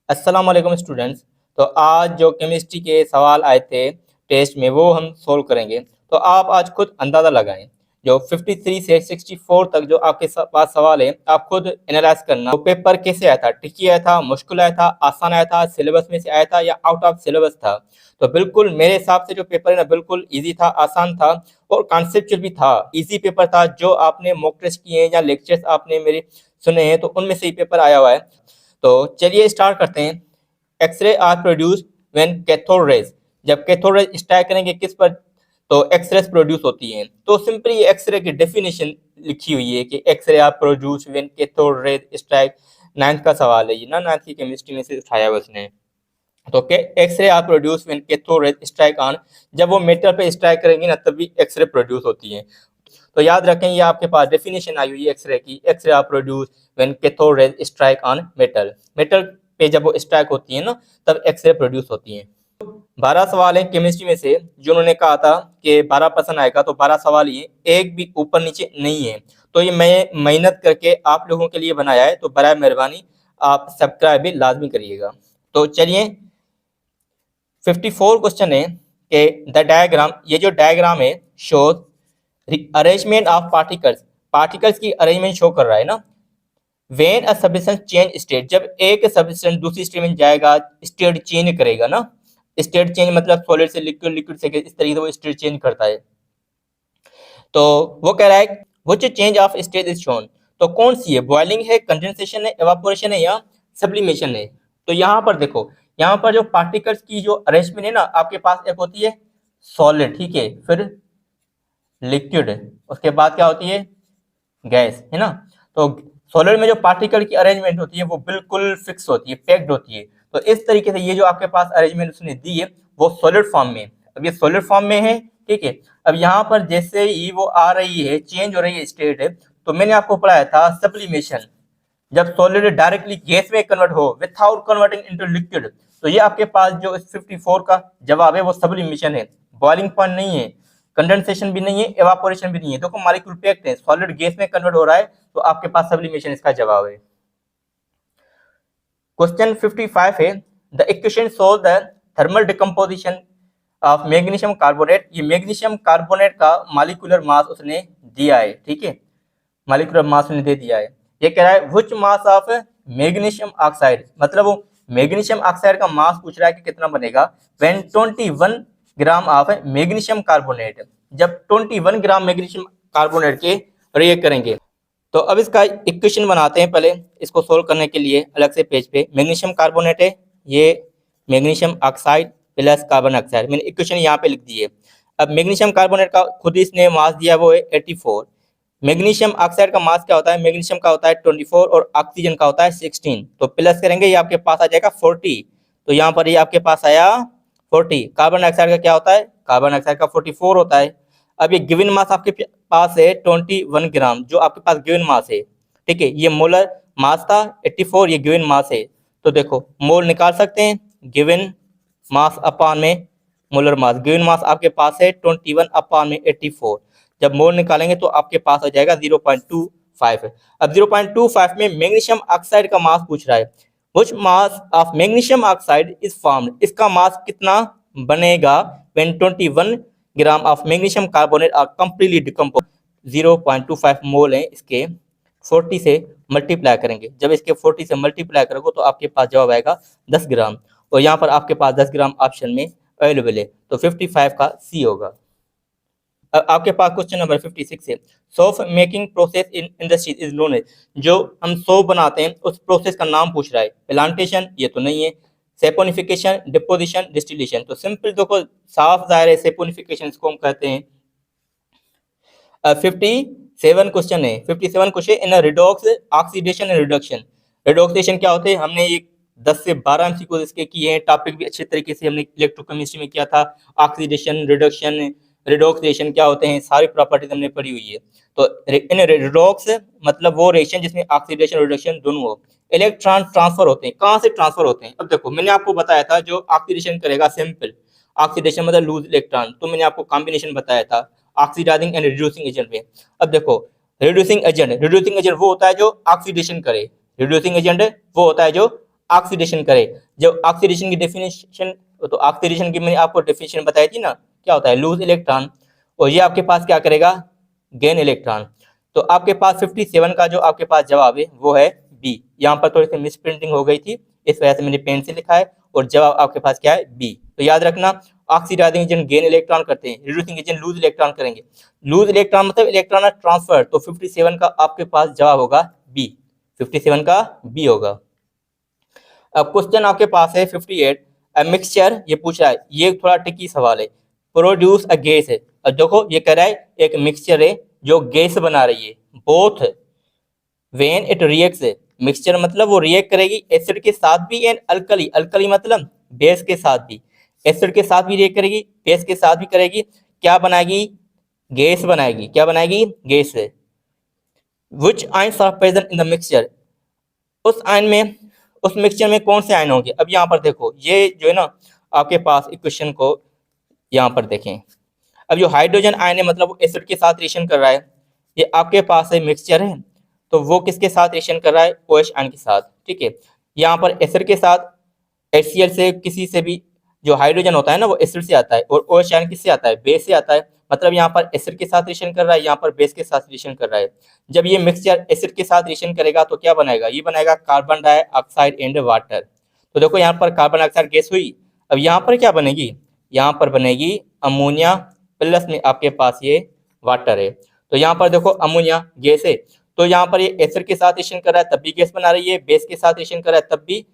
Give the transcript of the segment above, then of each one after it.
अस्सलाम वालेकुम स्टूडेंट्स। तो आज जो केमिस्ट्री के सवाल आए थे टेस्ट में वो हम सोल्व करेंगे। तो आप आज खुद अंदाज़ा लगाएं, जो 53 से 64 तक जो आपके पास सवाल है आप खुद एनालाइज करना। तो पेपर कैसे आया था, ट्रिकी आया था, मुश्किल आया था, आसान आया था, सिलेबस में से आया था या आउट ऑफ सिलेबस था। तो बिल्कुल मेरे हिसाब से जो पेपर है ना बिल्कुल ईजी था, आसान था और कॉन्सेप्चुअल भी था। ईजी पेपर था। जो आपने मॉक टेस्ट किए हैं या लेक्चर्स आपने मेरे सुने हैं तो उनमें से ही पेपर आया हुआ है। तो चलिए स्टार्ट करते हैं। X ray are produce when cathode rays, जब कैथोड रेज स्ट्राइक करेंगे किस पर तो एक्सरेज प्रोड्यूस होती हैं। तो सिंपली एक्सरे की डेफिनेशन लिखी हुई है कि x ray are produce when cathode rays strike. Ninth का सवाल है ये ना, नाइन्थ की केमिस्ट्री में से उठाया हुआ उसने। तो x ray are produce when cathode rays strike on, जब वो मेटल पे स्ट्राइक करेंगे ना तभी एक्सरे प्रोड्यूस होती है। तो याद रखें ये आपके पास डेफिनेशन आई हुई है एक्सरे की। X ray are produce when cathode rays strike on metal, metal पे जब वो स्ट्राइक होती है ना तब एक्सरे प्रोड्यूस होती है। 12 सवाल है केमिस्ट्री में से जो उन्होंने कहा था कि 12% आएगा, तो 12 सवाल ये एक भी ऊपर नीचे नहीं है। तो ये मैं मेहनत करके आप लोगों के लिए बनाया है, तो बराए मेहरबानी आप सब्सक्राइब भी लाजमी करिएगा। तो चलिए 54 क्वेश्चन है कि द डायग्राम, ये जो डायग्राम है shows arrangement of particles, particles की अरेंजमेंट शो कर रहा है ना। When a substance change state, जब एक सब्सटेंस दूसरी स्टेट में जाएगा स्टेट चेंज करेगा ना। स्टेट चेंज मतलब सॉलिड से लिक्विड, लिक्विड से इस तरीके से वो स्टेट चेंज करता है। तो वो कह रहा है which change of state is shown, तो कौन सी है, बॉइलिंग है, कंडेंसेशन है, एवापोरेशन है या सब्लिमेशन है। तो यहाँ पर देखो, यहाँ पर जो पार्टिकल्स की जो अरेंजमेंट है ना आपके पास एक होती है सॉलिड, ठीक है, फिर लिक्विड, उसके बाद क्या होती है गैस, है ना। तो सॉलिड में जो पार्टिकल की अरेंजमेंट होती है वो बिल्कुल फिक्स होती है, पैक्ड होती है। तो इस तरीके से ये जो आपके पास अरेंजमेंट उसने दी है वो सॉलिड फॉर्म में, अब ये सॉलिड फॉर्म में है, ठीक है। अब यहाँ पर जैसे ही वो आ रही है, चेंज हो रही है स्टेट है, तो मैंने आपको पढ़ाया था सब्लिमेशन, जब सॉलिड डायरेक्टली गैस में कन्वर्ट हो विदाउट कन्वर्टिंग इनटू लिक्विड। तो ये आपके पास जो 54 का जवाब है वो सब्लिमेशन है। बॉइलिंग पॉइंट नहीं है, कंडेंसेशन भी नहीं है, एवापोरेशन भी नहीं है। देखो मॉलिक्यूल पैक्ड है, सॉलिड गैस में कन्वर्ट हो रहा है, तो आपके पास सब्लिमेशन इसका जवाब है। क्वेश्चन 55 है the equation shows the thermal decomposition of magnesium carbonate, ये मैग्नीशियम कार्बोनेट का मॉलिक्यूलर मास उसने दिया है, ठीक है, मॉलिक्यूलर मास उसने दे दिया है। ये कह रहा है which mass of magnesium oxide, मतलब वो मैग्नीशियम ऑक्साइड का मास पूछ रहा है कि कितना बनेगा when 21 gram of magnesium carbonate, जब 21 ग्राम मैग्नीशियम कार्बोनेट के रिएक्ट करेंगे। तो अब इसका इक्वेशन बनाते हैं। पहले इसको सोल्व करने के लिए अलग से पेज पे मैग्नीशियम कार्बोनेट है, ये magnesium oxide plus carbon oxide, मैंने इक्वेशन यहाँ पे लिख दी है। अब मैग्नीशियम कार्बोनेट का खुद इसने मास दिया वो है 84। मैग्नीशियम ऑक्साइड का मास क्या होता है, मैग्नीशियम का होता है 24 और ऑक्सीजन का होता है 16। तो प्लस करेंगे ये आपके पास आ जाएगा 40। तो यहाँ पर ये आपके पास आया 40। कार्बन डाइऑक्साइड का क्या होता है, कार्बन डाइऑक्साइड का 44 होता है। अब ये गिवन मास आपके पास है 21 ग्राम, जो आपके पास गिवन मास है, ठीक है। ये मोलर मास था 84, ये गिवन मास है। तो देखो मोल निकाल सकते हैं, गिवन मास अपान में मोलर मास। गिवन मास आपके पास है 21 अपान में 84। जब मोल निकालेंगे तो आपके पास आ जाएगा 0.25। अब 0.25 में मैग्नीशियम ऑक्साइड का मास पूछ रहा है, which mass of magnesium oxide is formed, इसका मास कितना बनेगा when 21 gram of magnesium carbonate are completely decompose. 0.25 mole है, इसके 40 से मल्टीप्लाई करेंगे। जब इसके 40 से मल्टीप्लाई करोगे तो आपके पास जवाब आएगा 10 ग्राम, और यहाँ पर आपके पास 10 ग्राम ऑप्शन में अवेलेबल है, तो 55 का सी होगा। आपके पास क्वेश्चन नंबर 56 है soap making process in industries is known as, जो हम सोप बनाते हैं उस प्रोसेस का नाम पूछ रहा है। प्लांटेशन ये तो नहीं है, सेपोनिफिकेशन, डिपोजिशन, डिस्टिलेशन। तो सिंपल देखो साफ जाहिर है सेपोनिफिकेशन इसको हम कहते हैं। 57 क्वेश्चन है, 57 question in redox oxidation and reduction. रिडॉक्सेशन क्या होते हैं, हमने ये 10 से 12 एमसीक्यू इसके किए हैं, टॉपिक भी अच्छे तरीके से हमने इलेक्ट्रोकेमिस्ट्री में किया था। ऑक्सीडेशन, रिडक्शन, रिडॉक्सेशन क्या होते हैं, सारी प्रॉपर्टीज हमने पढ़ी हुई है। तो इन रिडॉक्स मतलब वो रिएक्शन जिसमें ऑक्सीडेशन रिडक्शन दोनों हो। इलेक्ट्रॉन ट्रांसफर होते हैं, कहाँ से ट्रांसफर होते हैं, अब देखो मैंने आपको बताया था जो ऑक्सीडेशन करेगा सिंपल ऑक्सीडेशन मतलब लूज इलेक्ट्रॉन, तो मैंने आपको कॉम्बिनेशन बताया था ऑक्सीडाइजिंग एंड रिड्यूसिंग एजेंट में। अब देखो रिड्यूसिंग एजेंट वो होता है जो ऑक्सीडेशन करे, रिड्यूसिंग एजेंट वो होता है जो ऑक्सीडेशन करे। जब ऑक्सीडेशन की डेफिनेशन, तो ऑक्सीडेशन की मैंने आपको डेफिनेशन बताई थी ना, क्या होता है, लूज इलेक्ट्रॉन, और ये आपके पास क्या करेगा, गेन इलेक्ट्रॉन। तो आपके पास 57 का जो आपके पास जवाब है वो है बी। यहाँ पर थोड़ी सी मिस प्रिंटिंग हो गई थी, इस वजह से मैंने पेन से लिखा है, और जवाब आपके पास क्या है, बी। तो याद रखना, ऑक्सीडाइजिंग एजेंट गेन इलेक्ट्रॉन करते हैं, रिड्यूसिंग एजेंट लूज इलेक्ट्रॉन करेंगे। लूज इलेक्ट्रॉन मतलब इलेक्ट्रॉन ट्रांसफर, तो 57 का आपके पास जवाब होगा बी, 57 का बी होगा। अब क्वेश्चन आपके पास है 58, अ मिक्सचर, ये पूछ रहा है, ये थोड़ा ट्रिकी सवाल है, प्रोड्यूस अ गैस है। और देखो ये कह रहा है एक मिक्सचर है जो गैस बना रही है, both when it reacts, mixture मतलब वो रिएक्ट करेगी एसिड के साथ भी एंड अल्कली, अल्कली मतलब बेस के साथ भी, एसिड के साथ भी रिएक्ट करेगी, बेस के साथ भी करेगी, क्या बनाएगी, गैस बनाएगी, क्या बनाएगी, gas. Which ions are present in the mixture, उस आयन में, उस मिक्सचर में कौन से आयन होंगे। अब यहाँ पर देखो, ये जो है ना आपके पास इक्वेशन को यहाँ पर देखें, अब जो हाइड्रोजन आयन है मतलब वो एसिड के साथ रिएक्शन कर रहा है, ये आपके पास है मिक्सचर है, तो वो किसके साथ रिएक्शन कर रहा है, OH आयन के साथ, ठीक है। यहाँ पर एसिड के साथ HCl से, किसी से भी जो हाइड्रोजन होता है ना वो एसिड से आता है, और OH आयन किससे आता है, बेस से आता है, मतलब यहाँ पर एसिड के साथ रिएक्शन कर रहा है, यहाँ पर बेस के साथ रिएक्शन कर रहा है। जब ये मिक्सचर एसिड के साथ रिएक्शन करेगा तो क्या बनाएगा, ये बनाएगा कार्बन डाइऑक्साइड एंड वाटर। तो देखो यहाँ पर कार्बन डाइऑक्साइड गैस हुई, अब यहाँ पर क्या बनेगी, यहाँ पर बनेगी अमोनिया, प्लस में आपके पास ये वाटर है। तो यहाँ पर देखो अमोनिया गैस है, तो यहाँ पर ये एसिड के साथ रिएक्शन कर रहा है तब भी गैस बना रही है, बेस के साथ रिएक्शन कर रहा है तब भी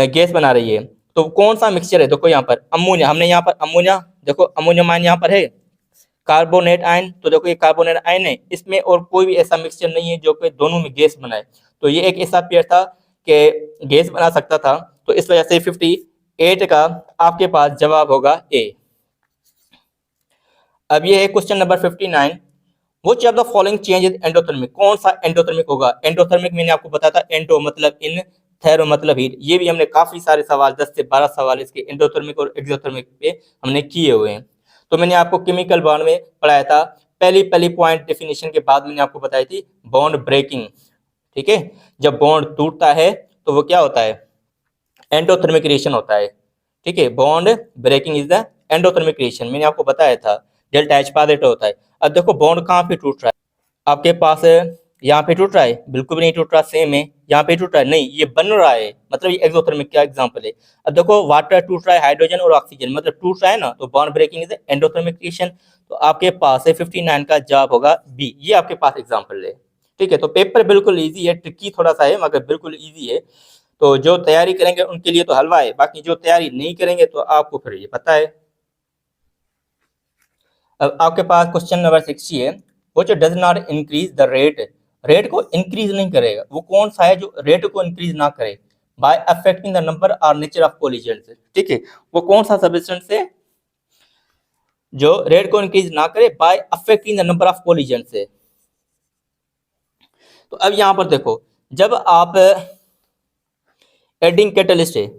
गैस बना रही है। तो कौन सा मिक्सचर है, देखो यहाँ पर अमोनिया, हमने यहाँ पर अमोनिया, देखो अमोनियम आयन यहाँ पर है, कार्बोनेट आयन, तो देखो ये कार्बोनेट आयन है, इसमें और कोई भी ऐसा मिक्सचर नहीं है जो कि दोनों में गैस बनाए। तो ये एक ऐसा पेयर था कि गैस बना सकता था, तो इस वजह से 58 का आपके पास जवाब होगा ए। अब ये है question number 59, which of the following change is endothermic, कौन सा एंडोथर्मिक होगा। एंडोथर्मिक मैंने आपको बताया था, एंडो मतलब इन, थेरो मतलब हीट, ये भी हमने काफी सारे सवाल 10 से 12 सवाल इसके एंडोथर्मिक और एक्सोथर्मिक पे हमने किए हुए हैं। तो मैंने आपको केमिकल बॉन्ड में पढ़ाया था, पहली पॉइंट डेफिनेशन के बाद मैंने आपको बताई थी बॉन्ड ब्रेकिंग, ठीक है। जब बॉन्ड टूटता है तो वो क्या होता है, एंडोथर्मिक रिएक्शन होता है, ठीक है। Bond breaking is the endothermic reaction, मैंने आपको बताया था, डेल्टा H पॉजिटिव होता है। अब देखो बॉन्ड कहाँ पे टूट रहा है, आपके पास यहाँ पे टूट रहा है, बिल्कुल भी नहीं टूट रहा, सेम है, यहाँ पे टूट रहा है, नहीं ये बन रहा है, मतलब ये एक्सोथर्मिक का एग्जांपल है। अब देखो वाटर टूट रहा है, हाइड्रोजन और ऑक्सीजन मतलब टूट रहा है ना, तो bond breaking is endothermic reaction. तो आपके पास है 59 का जवाब होगा बी, ये आपके पास एग्जाम्पल है, ठीक है। तो पेपर बिल्कुल ईजी है, ट्रिकी थोड़ा सा है मगर बिल्कुल ईजी है। तो जो तैयारी करेंगे उनके लिए तो हलवा है, बाकी जो तैयारी नहीं करेंगे तो आपको फिर ये पता है। अब आपके पास क्वेश्चन नंबर 60 है, which does not increase the rate, rate को इंक्रीज नहीं करेगा, वो कौन सा है जो रेट को इंक्रीज ना करे, बाय अफेक्टिंग द नंबर और नेचर ऑफ कोलिजन्स, ठीक है। वो कौन सा सब्सटेंस है जो रेट को इंक्रीज ना करे by affecting the number of collisions है। तो अब यहाँ पर देखो, जब आप एडिंग कैटलिस्ट है,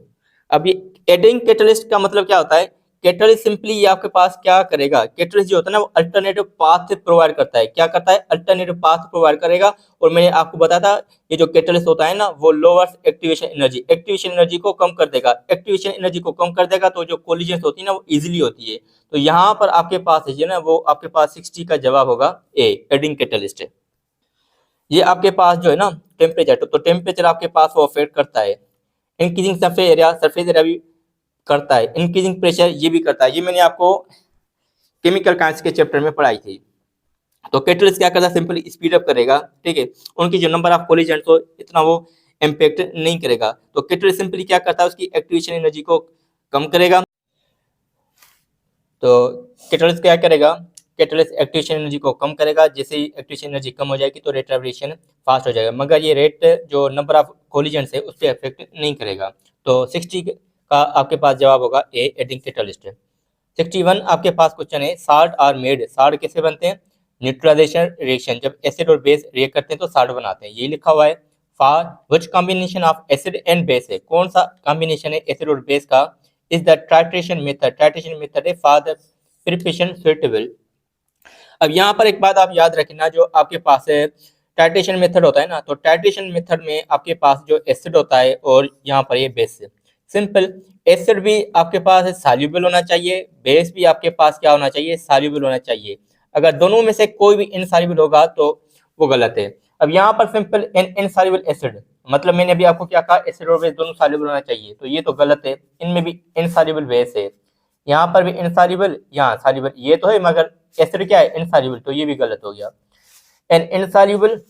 अब ये एडिंग कैटलिस्ट का मतलब क्या होता है, कैटलिस्ट सिंपली ये आपके पास क्या करेगा, कैटलिस्ट जो होता है ना वो अल्टरनेटिव पाथ प्रोवाइड करता है, क्या करता है, अल्टरनेटिव पाथ प्रोवाइड करेगा। और मैंने आपको बताया था ये जो कैटलिस्ट होता है ना वो lowers activation energy, activation energy को कम कर देगा, एक्टिवेशन एनर्जी को कम कर देगा, तो जो कोलिजन्स होती है ना वो इजीली होती है। तो यहाँ पर आपके पास है ना, वो आपके पास 60 का जवाब होगा ए, एडिंग कैटलिस्ट है। ये आपके पास जो है ना टेम्परेचर, तो टेम्परेचर आपके पास वो अफेक्ट करता है, इंक्रीजिंग सरफेस एरिया भी करता है, इंक्रीजिंग प्रेशर ये भी करता है, ये मैंने आपको केमिकल काइनेटिक्स के चैप्टर में पढ़ाई थी। तो कैटलिस्ट क्या करता है, सिंपली स्पीड अप करेगा, ठीक है, उनकी जो नंबर ऑफ कोलिजन तो इतना वो इम्पैक्ट नहीं करेगा। तो कैटलिस्ट सिंपली क्या करता है, उसकी एक्टिवेशन एनर्जी को कम करेगा। तो कैटलिस्ट क्या करेगा, कैटलिस्ट एक्टिवेशन एनर्जी को कम करेगा, जैसे ही एक्टिवेशन एनर्जी कम हो जाएगी तो रेट ऑफ रिएक्शन फास्ट हो जाएगा, मगर ये रेट जो नंबर ऑफ कोलिजन है उस पर इफेक्ट नहीं करेगा। तो 60 का आपके पास जवाब होगा ए, एडिंग कैटलिस्ट। 61 आपके पास क्वेश्चन है, साल्ट आर मेड, साल्ट कैसे बनते हैं, न्यूट्रलाइजेशन रिएक्शन, जब एसिड और बेस रिएक्ट करते हैं तो साल्ट बनाते हैं, ये लिखा हुआ है। For which combination of acid and base है, कौन सा कॉम्बिनेशन है एसिड और बेस का, is the titration method, titration method है फॉर द प्रिपरेशन सुटेबल। अब यहाँ पर एक बात आप याद रखना, जो आपके पास है टाइट्रेशन मेथड होता है ना, तो टाइट्रेशन मेथड में आपके पास जो एसिड होता है और यहाँ पर ये बेस है। सिंपल, एसिड भी आपके पास सॉल्युबल होना चाहिए, बेस भी आपके पास क्या होना चाहिए, सॉल्युबल होना चाहिए। अगर दोनों में से कोई भी इनसॉल्युबल होगा तो वो गलत है। अब यहाँ पर सिंपल इनसॉल्युबल एसिड, मतलब मैंने अभी आपको क्या कहा, एसिड और बेस दोनों सॉल्युबल होना चाहिए, तो ये तो गलत है। इनमें भी इनसॉल्युबल बेस है, यहाँ पर भी इनसॉल्युबल, यहाँ सॉल्युबल, ये तो है मगर एसिड क्या है, इनसॉल्युबल, तो ये भी गलत हो गया। एन इनसॉल्युबल,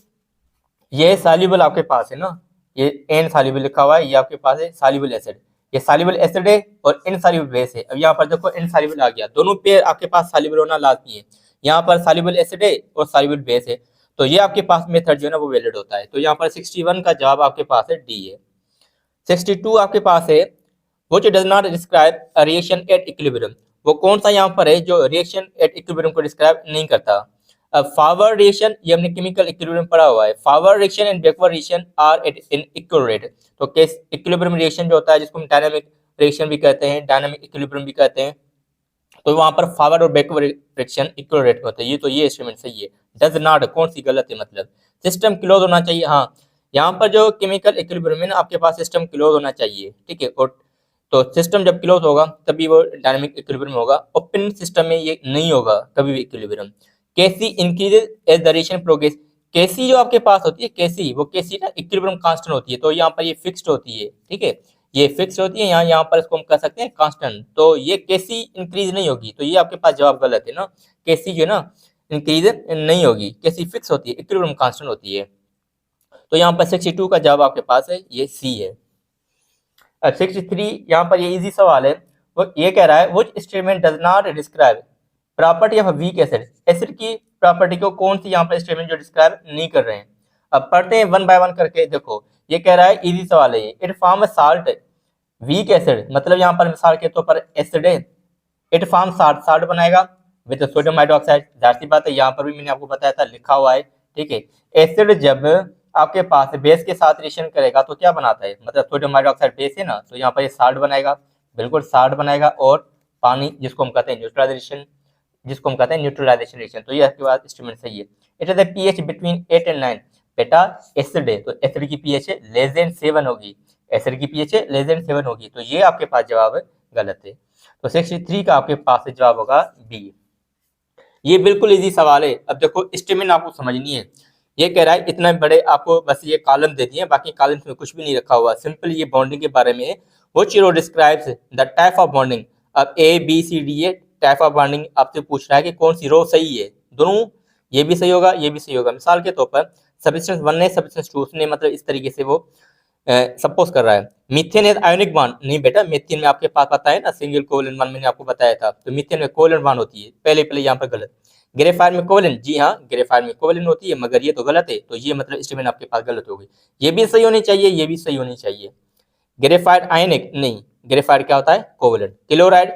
ये सॉल्युबल आपके पास है ना, ये एन सॉल्युबल लिखा हुआ है, ये आपके पास है सॉल्युबल एसिड, ये सॉल्युबल एसिड है और इनसॉल्युबल बेस है। अब यहाँ पर देखो इनसॉल्युबल आ गया, दोनों पेयर आपके पास सॉल्युबल होना लाजमी है। यहाँ पर सॉल्युबल एसिड है और सॉल्युबल बेस है, तो ये आपके पास मेथड जो है ना वो वैलिड होता है। तो यहाँ पर 61 का जवाब आपके पास है डी है। 62 आपके पास है, which does not describe a reaction at equilibrium, वो कौन सा यहाँ पर है जो रिएक्शन एट इक्विलिब्रियम को डिस्क्राइब नहीं करता। अब फॉरवर्ड रिएक्शन, ये हमने केमिकल इक्विलिब्रियम पढ़ा हुआ है, forward reaction and backward reaction are at in equal rate. तो केस इक्विलिब्रियम रिएक्शन जो होता है, जिसको हम डायनामिक रिएक्शन भी कहते हैं, डायनामिक इक्विलिब्रियम भी कहते हैं, तो वहां पर फॉरवर्ड और बैकवर्ड रिएक्शन इक्वल रेट में होता है। ये तो ये स्टेटमेंट सही है। डज नॉट कौन सी गलत है, मतलब सिस्टम क्लोज होना चाहिए। हाँ, यहाँ पर जो केमिकल इक्विलिब्रियम है ना, आपके पास सिस्टम क्लोज होना चाहिए, ठीक है। और तो सिस्टम जब क्लोज होगा तभी वो डायनामिक इक्विलिब्रियम होगा। ओपन सिस्टम में ये नहीं होगा कभी भी equilibrium. KC increases as the reaction progress, KC जो आपके पास होती है, केसी वो केसी ना इक्विलिब्रियम कांस्टेंट होती है, तो यहाँ पर ये फिक्स्ड होती है, ठीक है, ये फिक्स होती है। यहाँ पर इसको हम कह सकते हैं कांस्टेंट, तो ये केसी इंक्रीज नहीं होगी, तो ये आपके पास जवाब गलत है ना। केसी जो है ना इंक्रीज नहीं होगी, केसी फिक्स होती है, इक्विलिब्रियम कांस्टेंट होती है। तो यहाँ पर 62 का जवाब आपके पास है ये सी है। 63 यहाँ पर ये इजी सवाल है, वो ये कह रहा है which statement does not describe property of weak acid, acid की प्रॉपर्टी को कौन सी यहाँ पर स्टेटमेंट जो डिस्क्राइब नहीं कर रहे हैं। अब पढ़ते हैं वन बाय वन करके। देखो ये कह रहा है, इजी सवाल है ये, it form salt weak acid, मतलब यहाँ पर मिसाल के तौर पर एसिड है, इट फॉर्म साल्ट, साल्ट बनाएगा विद सोडियम हाइड्रोक्साइड, जाहिर सी बात है, यहाँ पर भी मैंने आपको बताया था, लिखा हुआ है, ठीक है। एसिड जब आपके पास बेस के साथ रिएक्शन करेगा तो क्या बनाता है, मतलब सोडियम हाइड्रोक्साइड बेस है ना, तो यहाँ पर ये साल्ट बनाएगा, बिल्कुल साल्ट बनाएगा, और पानी जिसको हम कहते हैं न्यूट्रलाइजेशन, जिसको हम कहते हैं न्यूट्रलाइजेशन रिएक्शन। तो ये आपके पास स्टेटमेंट सही है। It is pH between 8 and 9, बेटा एसिड है तो एसिड की पीएच लेस देन 7 होगी, एसिड की पीएच लेस देन 7 होगी, तो ये आपके पास जवाब गलत है। तो 63 का आपके पास जवाब होगा बी। ये बिल्कुल इजी सवाल है। अब देखो स्टेटमेंट आपको समझनी है। ये कह रहा है इतना बड़े आपको बस ये कॉलम दे दिए, बाकी कॉलम्स में कुछ भी नहीं रखा हुआ, सिंपल ये बॉन्डिंग के बारे में है। Which row describes the type of bonding. अब A B C D A type of bonding आपसे पूछ रहा है कि कौन सी रो सही है, दोनों, ये भी सही होगा ये भी सही होगा। मिसाल के तौर पर सब्सटेंस 1 ने सब्सटेंस 2 ने, मतलब इस तरीके से वो सपोज कर रहा है। मीथेन है आयोनिक बॉन्ड, नहीं बेटा, मीथेन में आपके पास पता है ना सिंगल कोवलेंट बॉन्ड, मैंने आपको बताया था, तो मीथेन में कोवलेंट बॉन्ड होती है, पहले यहाँ पर गलत। ग्रेफाइट में कोवलेंट, जी हाँ ग्रेफाइट में कोवलेंट होती है, मगर ये तो गलत है, तो ये मतलब स्टेटमेंट आपके पास गलत हो गई। ये भी सही होनी चाहिए, ये भी सही होनी चाहिए। ग्रेफाइट आयनिक, नहीं, ग्रेफाइट क्या होता है, कोवलेंट। क्लोराइड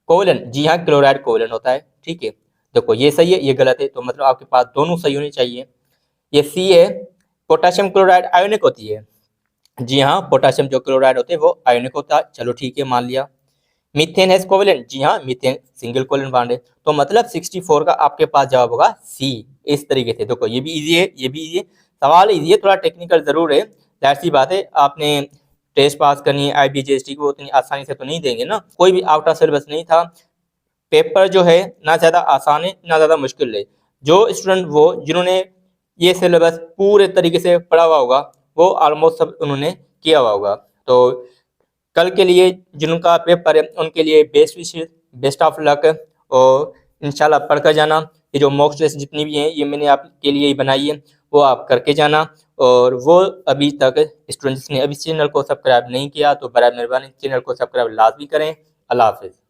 कोवलेंट, जी हाँ क्लोराइड कोवलेंट होता है, ठीक है। देखो ये सही है ये गलत है, तो मतलब आपके पास दोनों सही होनी चाहिए। ये सी है, पोटेशियम क्लोराइड आयोनिक होती है, जी हाँ पोटेशियम जो क्लोराइड होते हैं वो आयोनिक होता है, चलो ठीक है मान लिया। मीथेन है कोवलेंट, जी हाँ मीथेन सिंगल कोवलेंट बॉन्ड है, तो मतलब 64 का आपके पास जवाब होगा सी। इस तरीके से देखो ये भी इजी है, ये भी इजी है, सवाल इजी है, थोड़ा टेक्निकल जरूर है, जाहिर सी बात है, आपने टेस्ट पास करनी है IBJST को उतनी आसानी से तो नहीं देंगे ना, कोई भी आउट ऑफ सिलेबस नहीं था। पेपर जो है ना ज़्यादा आसान है ना ज़्यादा मुश्किल है। जो स्टूडेंट वो जिन्होंने ये सिलेबस पूरे तरीके से पढ़ा हुआ होगा वो ऑलमोस्ट सब उन्होंने किया हुआ होगा। तो कल के लिए जिनका पेपर है उनके लिए बेस्ट विशेष, बेस्ट ऑफ लक, और इंशाल्लाह पढ़ कर जाना। ये जो मॉक टेस्ट जितनी भी हैं ये मैंने आपके लिए ही बनाई है, वो आप करके जाना। और वो अभी तक स्टूडेंट्स ने अभी चैनल को सब्सक्राइब नहीं किया तो बराबर मेहरबानी चैनल को सब्सक्राइब लाजमी करें। अल्लाह हाफिज़।